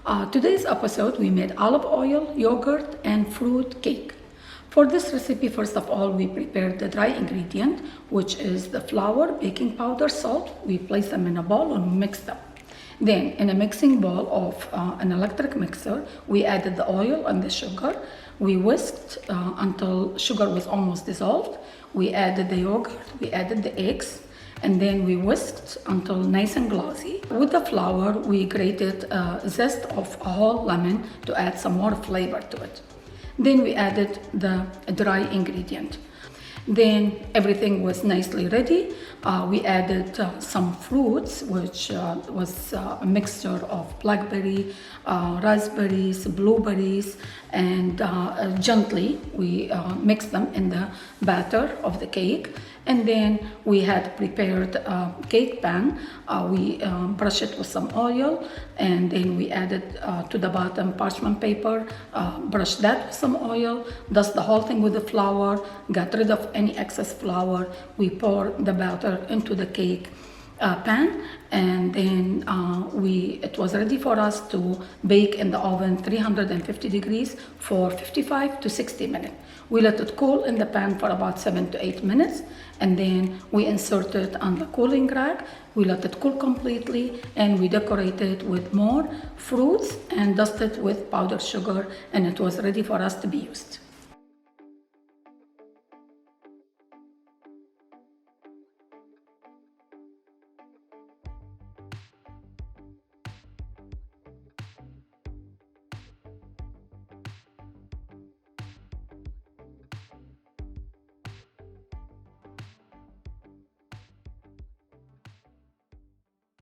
Today's episode, we made olive oil, yogurt, and fruit cake. For this recipe, first of all, we prepared the dry ingredient, which is the flour, baking powder, salt. We place them in a bowl and mix them. Then, in a mixing bowl of an electric mixer, we added the oil and the sugar. We whisked until sugar was almost dissolved. We added the yogurt, we added the eggs, and then we whisked until nice and glossy. With the flour, we grated a zest of a whole lemon to add some more flavor to it. Then we added the dry ingredient. Then everything was nicely ready. We added some fruits, which was a mixture of blackberry, raspberries, blueberries, and gently we mixed them in the batter of the cake. And then we had prepared a cake pan. We brushed it with some oil, and then we added to the bottom parchment paper, brushed that with some oil, dust the whole thing with the flour, got rid of any excess flour. We poured the batter into the cake pan, and then it was ready for us to bake in the oven 350 degrees for 55 to 60 minutes. We let it cool in the pan for about 7 to 8 minutes, and then we insert it on the cooling rack. We let it cool completely, and we decorate it with more fruits and dust it with powdered sugar, and it was ready for us to be used.